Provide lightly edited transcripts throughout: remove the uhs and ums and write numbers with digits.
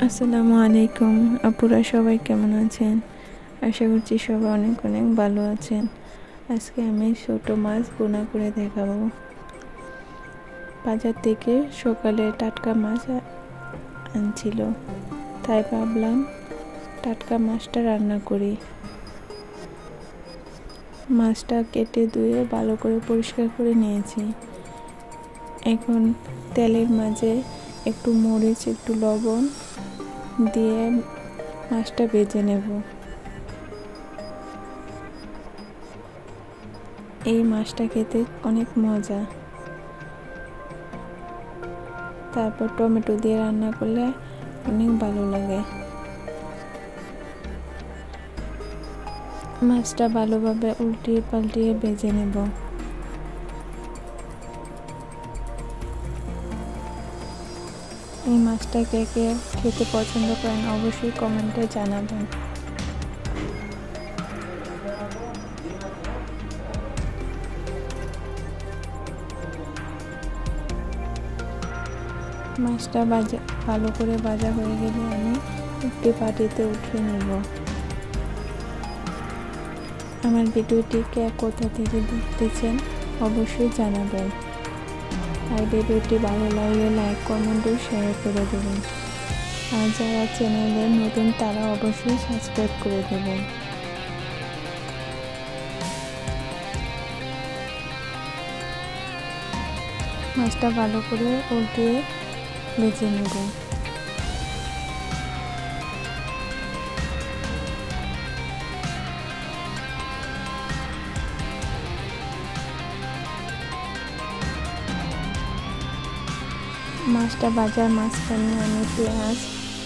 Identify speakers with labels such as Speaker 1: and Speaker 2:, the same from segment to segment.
Speaker 1: আসসালামু আলাইকুম আপুরা, সবাই কেমন আছেন? আশা করছি সবাই অনেক অনেক ভালো আছেন। আজকে আমি ছোট মাছ ভুনা করে দেখাবো। বাজার থেকে সকালে টাটকা মাছ আনছিল, তাই ভাবলাম টাটকা মাছটা রান্না করি। মাছটা কেটে ধুয়ে ভালো করে পরিষ্কার করে নিয়েছি। এখন তেলের মাঝে একটু মরিচ, একটু লবণ দিয়ে মাছটা ভেজে নেব। এই মাছটা খেতে অনেক মজা। তারপর টমেটো দিয়ে রান্না করলে অনেক ভালো লাগে। মাছটা ভালোভাবে উল্টিয়ে পাল্টিয়ে ভেজে নেব। এই মাছটা কে কে খেতে পছন্দ করেন অবশ্যই কমেন্টে জানাবেন। মাছটা ভালো করে ভাজা হয়ে গেলে আমি একটি বাটিতে উঠিয়ে নেব। আমার ভিডিওটি কে কোথা থেকে দেখতেছেন অবশ্যই জানাবেন। আর ভিডিওটি ভালো লাগলে লাইক, কমেন্ট ও শেয়ার করে দেবেন। আর যারা চ্যানেলে নতুন তারা অবশ্যই সাবস্ক্রাইব করে দেবেন। মাছটা ভালো করে উল্টিয়ে ভেজে নেব। মাছটা ভাজার মাঝখানে আমি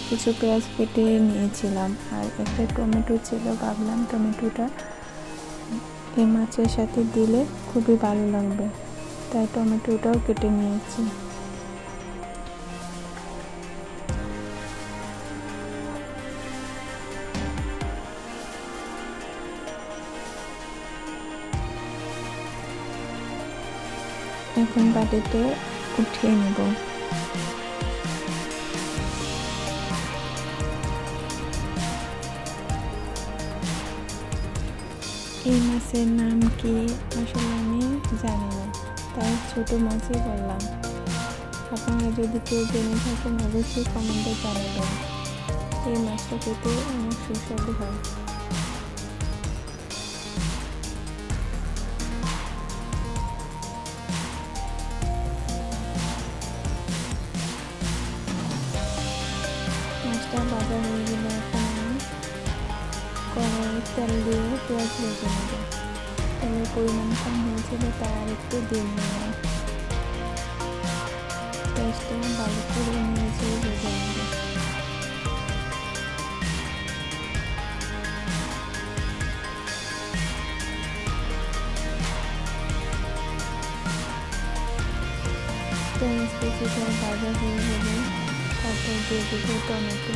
Speaker 1: কিছু পেঁয়াজ কেটে নিয়েছিলাম, আর একটা টমেটো ছিল। ভাবলাম টমেটোটা এই মাছের সাথে দিলে খুবই ভালো লাগবে, তাই টমেটোটাও কেটে নিয়েছি। এখন বাটিতে উঠিয়ে নেব। এই মাছের নাম কি আসলে আমি জানি না, তাই ছোট মাছই বললাম। আপনারা যদি কেউ জেনে থাকেন অবশ্যই কমেন্টে জানাবেন। এই মাছটা খেতে অনেক সুস্বাদু হয়। মাছটা ভাজা হয়ে গেলে এখন আমি কড়াইয়ে তেল দিয়ে পেঁয়াজ ভেজে নেব। তেলের পরিমাণ কম হয়েছিল, তাই আর একটু দিয়ে নিলাম। পেঁয়াজটা ভালো করে নিয়েছে ভেজে নেব। পেঁয়াজ কিছুটা ভাজা হয়ে গেলে তারপর দিয়ে দেবো টমেটো।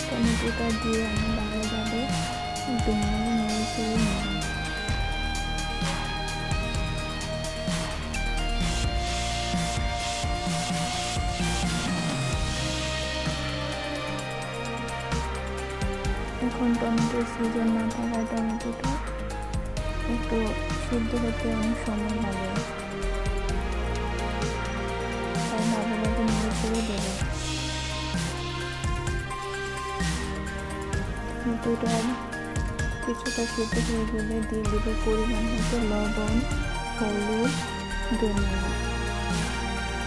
Speaker 1: টমেটোটা দিয়ে আমি ভালোভাবে ডুবিয়ে নেড়ে নেব। এখন টমেটোর সিজন না থাকায় টমেটোটা একটু সিদ্ধ হতে অনেক সময় লাগে, তাই ভালোভাবে নেড়ে চেড়ে দেবো। টমেটোটা কিছুটা সিদ্ধ হয়ে গেলে দিয়ে দেবো পরিমাণ মতো লবণ, হলুদ, ধনিয়া।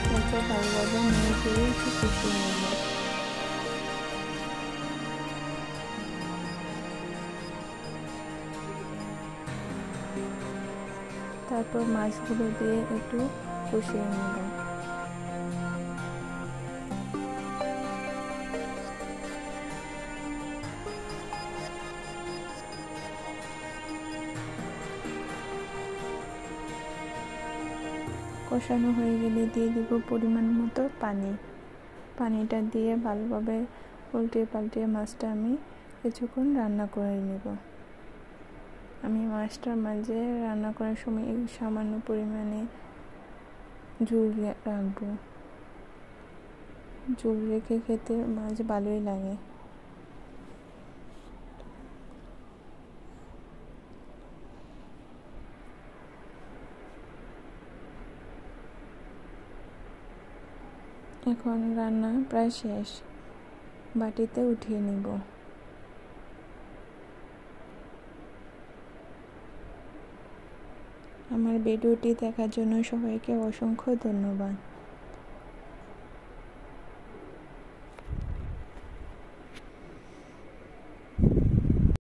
Speaker 1: তারপর ভালোভাবে নেড়ে চেড়ে একটু কষিয়ে নেব। তারপর মাছগুলো দিয়ে একটু কষিয়ে নেব। কষানো হয়ে গেলে দিয়ে দেব পরিমাণ মতো পানি। পানিটা দিয়ে ভালোভাবে উল্টে পাল্টে মাছটা আমি কিছুক্ষণ রান্না করে নেব। আমি মাছটার মাঝে রান্না করার সময় সামান্য পরিমাণে ঝোল রাখবো। ঝোল রেখে খেতে মাছ ভালোই লাগে। এখন রান্না প্রায় শেষ, বাটিতে উঠিয়ে নিব। আমার ভিডিওটি দেখার জন্য সবাইকে অসংখ্য ধন্যবাদ।